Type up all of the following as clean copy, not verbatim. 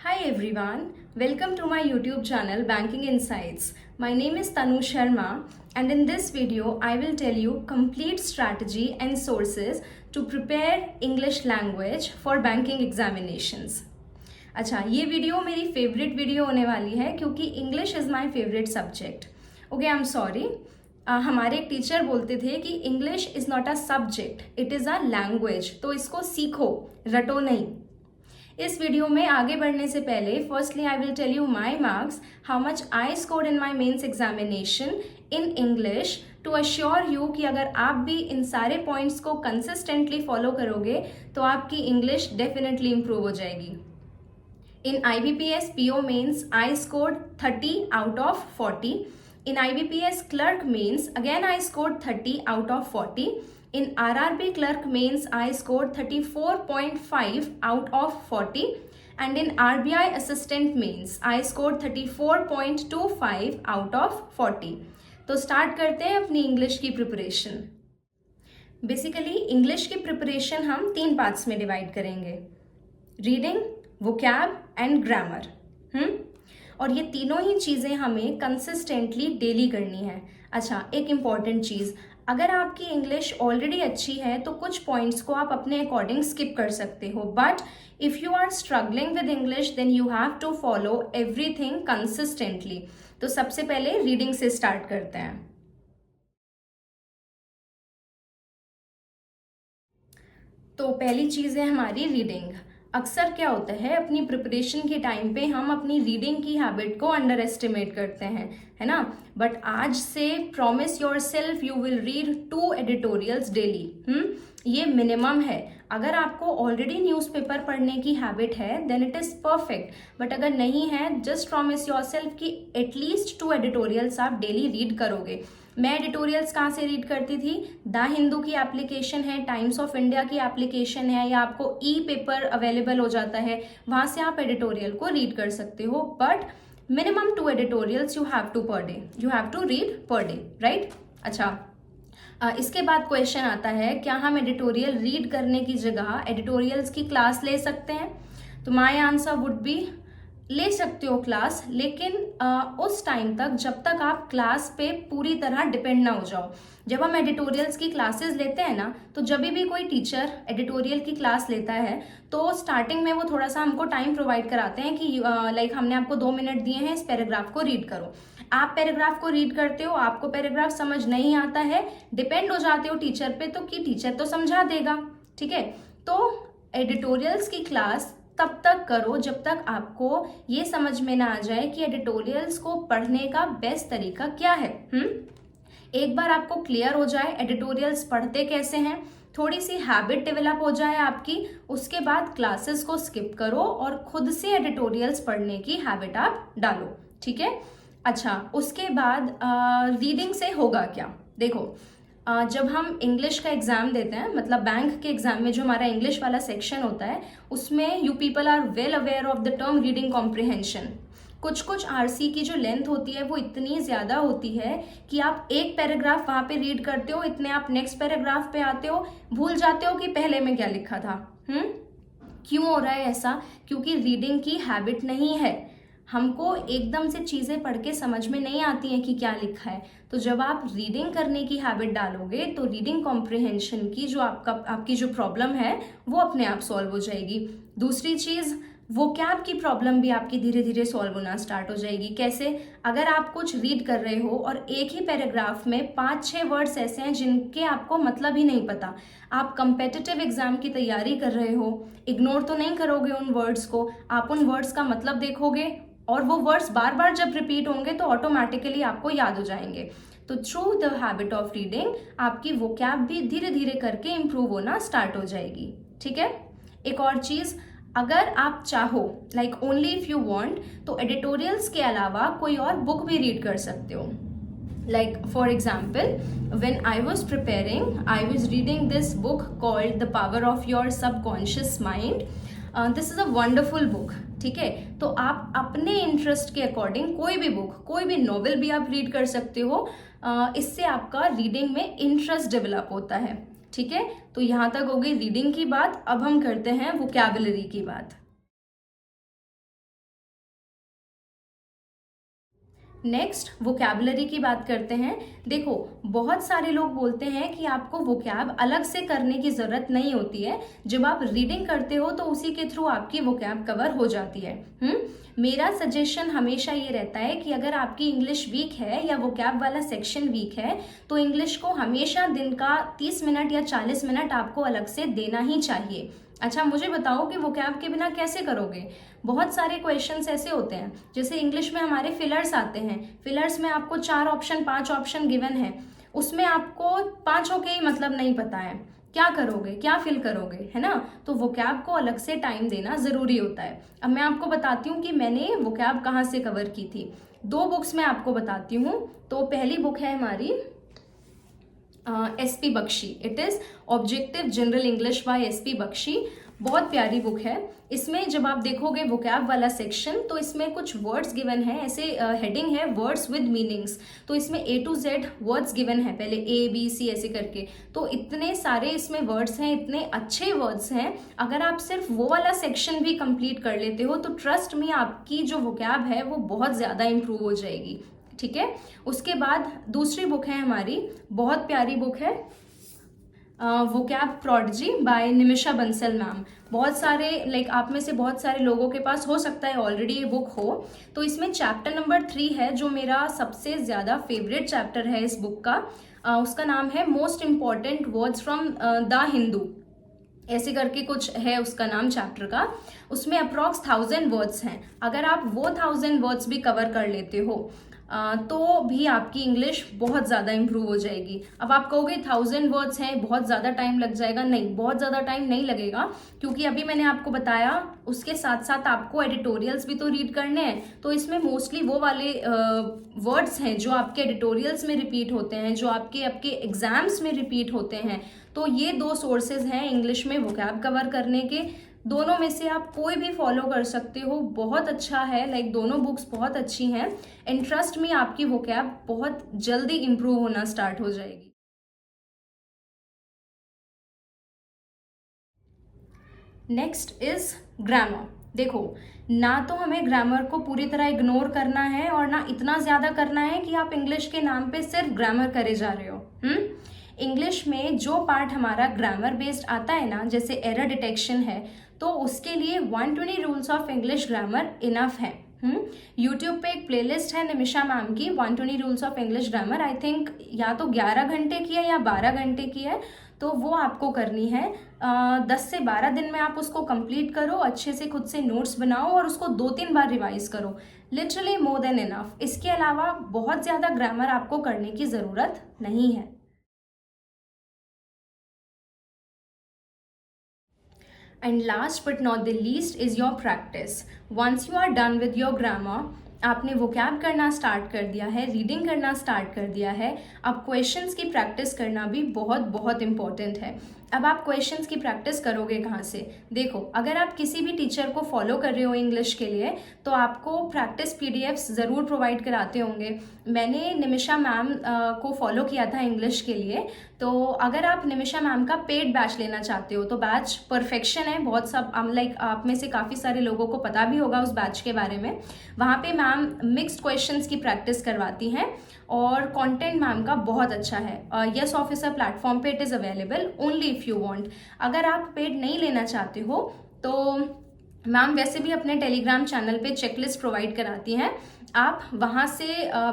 Hi everyone, welcome to my YouTube channel Banking Insights. My name is Tanu Sharma and in this video I will tell you complete strategy and sources to prepare English language for banking examinations. अच्छा, ये video मेरी favourite video होने वाली है क्योंकि English is my favourite subject. Okay, I am sorry. हमारे एक teacher बोलते थे कि English is not a subject, it is a language. तो इसको सीखो, रटो नहीं. इस वीडियो में आगे बढ़ने से पहले firstly I will tell you my marks, how much I scored in my mains examination in English, to assure you कि अगर आप भी इन सारे पॉइंट्स को कंसिस्टेंटली फॉलो करोगे तो आपकी इंग्लिश डेफिनेटली इंप्रूव हो जाएगी. In IBPS PO mains, I scored 30 out of 40. In IBPS clerk mains, again I scored 30 out of 40. In RRB clerk mains, I scored 34.5 out of 40. And in RBI assistant mains, I scored 34.25 out of 40. तो start करते हैं अपनी English की preparation. Basically English की preparation हम 3 parts में divide करेंगे: reading, vocab and grammar. और ये तीनों ही चीज़ें हमें कंसिस्टेंटली डेली करनी है. अच्छा, एक इम्पॉर्टेंट चीज़, अगर आपकी इंग्लिश ऑलरेडी अच्छी है तो कुछ पॉइंट्स को आप अपने अकॉर्डिंग स्किप कर सकते हो, but if you are struggling with English then you have to follow everything consistently. तो सबसे पहले रीडिंग से स्टार्ट करते हैं. तो पहली चीज़ है हमारी रीडिंग. अक्सर क्या होता है, अपनी प्रिपरेशन के टाइम पे हम अपनी रीडिंग की हैबिट को अंडर एस्टिमेट करते हैं, है ना. बट आज से promise yourself you will read 2 editorials daily. ये मिनिमम है. अगर आपको ऑलरेडी न्यूज़पेपर पढ़ने की हैबिट है then it is perfect, but अगर नहीं है जस्ट प्रॉमिस योर सेल्फ कि एटलीस्ट 2 एडिटोरियल्स आप डेली रीड करोगे. मैं एडिटोरियल्स कहाँ से रीड करती थी? द हिंदू की एप्लीकेशन है, टाइम्स ऑफ इंडिया की एप्लीकेशन है, या आपको ई पेपर अवेलेबल हो जाता है, वहाँ से आप एडिटोरियल को रीड कर सकते हो. But minimum 2 editorials you have to per day, you have to read per day, right. अच्छा, इसके बाद क्वेश्चन आता है, क्या हम एडिटोरियल रीड करने की जगह एडिटोरियल्स की क्लास ले सकते हैं? तो माय आंसर वुड बी, ले सकते हो क्लास, लेकिन उस टाइम तक जब तक आप क्लास पे पूरी तरह डिपेंड ना हो जाओ. जब हम एडिटोरियल्स की क्लासेस लेते हैं ना, तो जब भी कोई टीचर एडिटोरियल की क्लास लेता है तो स्टार्टिंग में वो थोड़ा सा हमको टाइम प्रोवाइड कराते हैं कि लाइक हमने आपको 2 मिनट दिए हैं, इस पैराग्राफ को रीड करो. आप पैराग्राफ को रीड करते हो, आपको पैराग्राफ समझ नहीं आता है, डिपेंड हो जाते हो टीचर पे, तो कि टीचर तो समझा देगा, ठीक है. तो एडिटोरियल्स की क्लास तब तक करो जब तक आपको ये समझ में ना आ जाए कि एडिटोरियल्स को पढ़ने का बेस्ट तरीका क्या है. एक बार आपको क्लियर हो जाए एडिटोरियल्स पढ़ते कैसे हैं, थोड़ी सी हैबिट डेवलप हो जाए आपकी, उसके बाद क्लासेस को स्किप करो और खुद से एडिटोरियल्स पढ़ने की हैबिट आप डालो, ठीक है. अच्छा, उसके बाद रीडिंग से होगा क्या? देखो, जब हम इंग्लिश का एग्ज़ाम देते हैं, मतलब बैंक के एग्ज़ाम में जो हमारा इंग्लिश वाला सेक्शन होता है, उसमें you people are well aware of the term reading comprehension. कुछ आरसी की जो लेंथ होती है वो इतनी ज़्यादा होती है कि आप एक पैराग्राफ वहाँ पे रीड करते हो, इतने आप नेक्स्ट पैराग्राफ पे आते हो, भूल जाते हो कि पहले में क्या लिखा था. क्यों हो रहा है ऐसा? क्योंकि रीडिंग की हैबिट नहीं है. हमको एकदम से चीज़ें पढ़ के समझ में नहीं आती हैं कि क्या लिखा है. तो जब आप रीडिंग करने की हैबिट डालोगे तो रीडिंग कॉम्प्रिहेंशन की जो आपकी जो प्रॉब्लम है वो अपने आप सॉल्व हो जाएगी. दूसरी चीज़, वोकैब की प्रॉब्लम भी आपकी धीरे धीरे सॉल्व होना स्टार्ट हो जाएगी. कैसे? अगर आप कुछ रीड कर रहे हो और एक ही पैराग्राफ में 5-6 वर्ड्स ऐसे हैं जिनके आपको मतलब ही नहीं पता, आप कंपेटिटिव एग्जाम की तैयारी कर रहे हो, इग्नोर तो नहीं करोगे उन वर्ड्स को, आप उन वर्ड्स का मतलब देखोगे और वो वर्ड्स बार बार जब रिपीट होंगे तो ऑटोमेटिकली आपको याद हो जाएंगे. तो through the habit of reading आपकी वोकैब भी धीरे धीरे करके इम्प्रूव होना स्टार्ट हो जाएगी, ठीक है. एक और चीज़, अगर आप चाहो, like only if you want, तो एडिटोरियल्स के अलावा कोई और बुक भी रीड कर सकते हो. Like for example, when I was preparing, I was reading this book called The Power of Your Subconscious Mind. This is a wonderful book, ठीक है. तो आप अपने इंटरेस्ट के अकॉर्डिंग कोई भी बुक, कोई भी नॉवेल भी आप रीड कर सकते हो. इससे आपका रीडिंग में इंटरेस्ट डेवलप होता है, ठीक है. तो यहाँ तक हो गई रीडिंग की बात. अब हम करते हैं वोकैबुलरी की बात. नेक्स्ट वोकैबुलरी की बात करते हैं। देखो, बहुत सारे लोग बोलते हैं कि आपको वोकैब अलग से करने की ज़रूरत नहीं होती है, जब आप रीडिंग करते हो तो उसी के थ्रू आपकी वोकैब कवर हो जाती है। मेरा सजेशन हमेशा ये रहता है कि अगर आपकी इंग्लिश वीक है या वोकैब वाला सेक्शन वीक है तो इंग्लिश को हमेशा दिन का 30 मिनट या 40 मिनट आपको अलग से देना ही चाहिए। अच्छा, मुझे बताओ कि वोकैब के बिना कैसे करोगे? बहुत सारे क्वेश्चंस ऐसे होते हैं, जैसे इंग्लिश में हमारे फिलर्स आते हैं। फिलर्स में आपको 4 ऑप्शन 5 ऑप्शन गिवन है, उसमें आपको पांचों के ही मतलब नहीं पता है, क्या करोगे, क्या फिल करोगे, है ना? तो वोकैब को अलग से टाइम देना ज़रूरी होता है। अब मैं आपको बताती हूँ कि मैंने वोकैब कहाँ से कवर की थी। 2 बुक्स मैं आपको बताती हूँ। तो पहली बुक है हमारी SP Bakshi, it is objective general English by SP Bakshi. बहुत प्यारी बुक है। इसमें जब आप देखोगे वोकैब वाला सेक्शन तो इसमें कुछ वर्ड्स गिवन है, ऐसे हेडिंग है वर्ड्स विद मीनिंग्स। तो इसमें A to Z words given है, पहले ABC ऐसे करके। तो इतने सारे इसमें वर्ड्स हैं, इतने अच्छे वर्ड्स हैं। अगर आप सिर्फ वो वाला सेक्शन भी कंप्लीट कर लेते हो तो ट्रस्ट मी आपकी जो वोकैब है वो बहुत ज़्यादा इंप्रूव हो जाएगी। ठीक है। उसके बाद दूसरी बुक है हमारी, बहुत प्यारी बुक है, vocab prodigy by Nimisha Bansal ma'am. बहुत सारे आप में से बहुत सारे लोगों के पास हो सकता है ऑलरेडी ये बुक हो। तो इसमें चैप्टर नंबर 3 है जो मेरा सबसे ज़्यादा फेवरेट चैप्टर है इस बुक का। उसका नाम है most important words from the Hindu, ऐसे करके कुछ है उसका नाम चैप्टर का। उसमें अप्रॉक्स 1000 वर्ड्स हैं। अगर आप वो 1000 वर्ड्स भी कवर कर लेते हो तो भी आपकी इंग्लिश बहुत ज़्यादा इंप्रूव हो जाएगी। अब आप कहोगे 1000 वर्ड्स हैं, बहुत ज़्यादा टाइम लग जाएगा। नहीं, बहुत ज़्यादा टाइम नहीं लगेगा, क्योंकि अभी मैंने आपको बताया उसके साथ साथ आपको एडिटोरियल्स भी तो रीड करने हैं। तो इसमें मोस्टली वो वाले वर्ड्स हैं जो आपके एडिटोरियल्स में रिपीट होते हैं, जो आपके एग्जाम्स में रिपीट होते हैं। तो ये 2 सोर्सेज हैं इंग्लिश में वोकैब कवर करने के। दोनों में से आप कोई भी फॉलो कर सकते हो, बहुत अच्छा है। दोनों बुक्स बहुत अच्छी हैं एंड ट्रस्ट में आपकी वोकैब बहुत जल्दी इंप्रूव होना स्टार्ट हो जाएगी। Next is grammar. देखो, ना तो हमें ग्रामर को पूरी तरह इग्नोर करना है और ना इतना ज़्यादा करना है कि आप इंग्लिश के नाम पे सिर्फ ग्रामर करे जा रहे हो। इंग्लिश में जो पार्ट हमारा ग्रामर बेस्ड आता है ना, जैसे एरर डिटेक्शन है, तो उसके लिए 120 rules of English grammar enough है। यूट्यूब पे एक प्लेलिस्ट है निमिषा मैम की, 120 rules of English grammar. I think या तो 11 घंटे की है या 12 घंटे की है, तो वो आपको करनी है। 10 से 12 दिन में आप उसको कंप्लीट करो, अच्छे से खुद से नोट्स बनाओ और उसको 2-3 बार रिवाइज करो। Literally more than enough. इसके अलावा बहुत ज़्यादा ग्रामर आपको करने की ज़रूरत नहीं है। And last but not the least is your practice. Once you are done with your grammar, आपने वोकैब करना स्टार्ट कर दिया है, रीडिंग करना स्टार्ट कर दिया है, अब क्वेश्चंस की प्रैक्टिस करना भी बहुत बहुत इंपॉर्टेंट है। अब आप क्वेश्चंस की प्रैक्टिस करोगे कहाँ से? देखो, अगर आप किसी भी टीचर को फॉलो कर रहे हो इंग्लिश के लिए तो आपको प्रैक्टिस PDFs ज़रूर प्रोवाइड कराते होंगे। मैंने निमिषा मैम को फॉलो किया था इंग्लिश के लिए। तो अगर आप निमिषा मैम का पेड बैच लेना चाहते हो तो बैच परफेक्शन है। बहुत सब आप में से काफ़ी सारे लोगों को पता भी होगा उस बैच के बारे में। वहाँ पे मैम मिक्स्ड क्वेश्चंस की प्रैक्टिस करवाती हैं और कंटेंट मैम का बहुत अच्छा है। यस ऑफिसर प्लेटफॉर्म पे it is available only if you want. अगर आप पेड नहीं लेना चाहते हो तो मैम वैसे भी अपने टेलीग्राम चैनल पे चेकलिस्ट प्रोवाइड कराती हैं, आप वहाँ से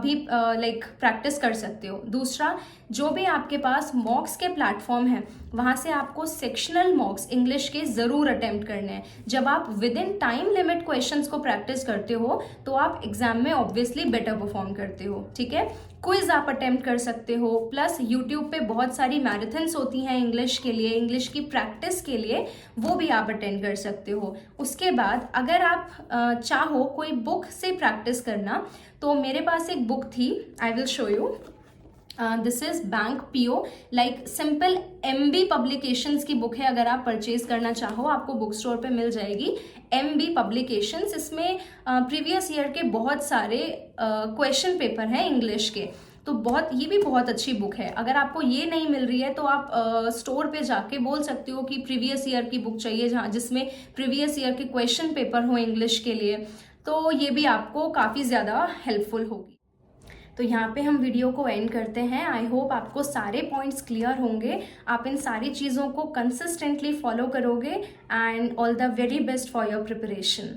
भी प्रैक्टिस कर सकते हो। दूसरा, जो भी आपके पास मॉक्स के प्लेटफॉर्म है वहाँ से आपको सेक्शनल मॉक्स इंग्लिश के ज़रूर अटेम्प्ट करने हैं। जब आप with in time limit questions को प्रैक्टिस करते हो तो आप एग्जाम में ऑब्वियसली बेटर परफॉर्म करते हो। ठीक है। क्विज आप अटेम्प्ट कर सकते हो, प्लस यूट्यूब पे बहुत सारी मैराथन्स होती हैं इंग्लिश के लिए, इंग्लिश की प्रैक्टिस के लिए, वो भी आप अटेंड कर सकते हो। उसके बाद अगर आप चाहो कोई बुक से प्रैक्टिस करना तो मेरे पास एक बुक थी, I will show you. This is bank PO, simple MB publications की बुक है। अगर आप परचेज करना चाहो आपको बुक स्टोर पे मिल जाएगी MB पब्लिकेशंस। इसमें प्रीवियस ईयर के बहुत सारे क्वेश्चन पेपर हैं इंग्लिश के। तो ये भी बहुत अच्छी बुक है। अगर आपको ये नहीं मिल रही है तो आप स्टोर पे जाके बोल सकते हो कि प्रीवियस ईयर की बुक चाहिए, जिसमें प्रीवियस ईयर के क्वेश्चन पेपर हो इंग्लिश के लिए। तो ये भी आपको काफ़ी ज़्यादा हेल्पफुल होगी। तो यहाँ पे हम वीडियो को एंड करते हैं। आई होप आपको सारे पॉइंट्स क्लियर होंगे, आप इन सारी चीज़ों को कंसिस्टेंटली फॉलो करोगे, and all the very best for your preparation.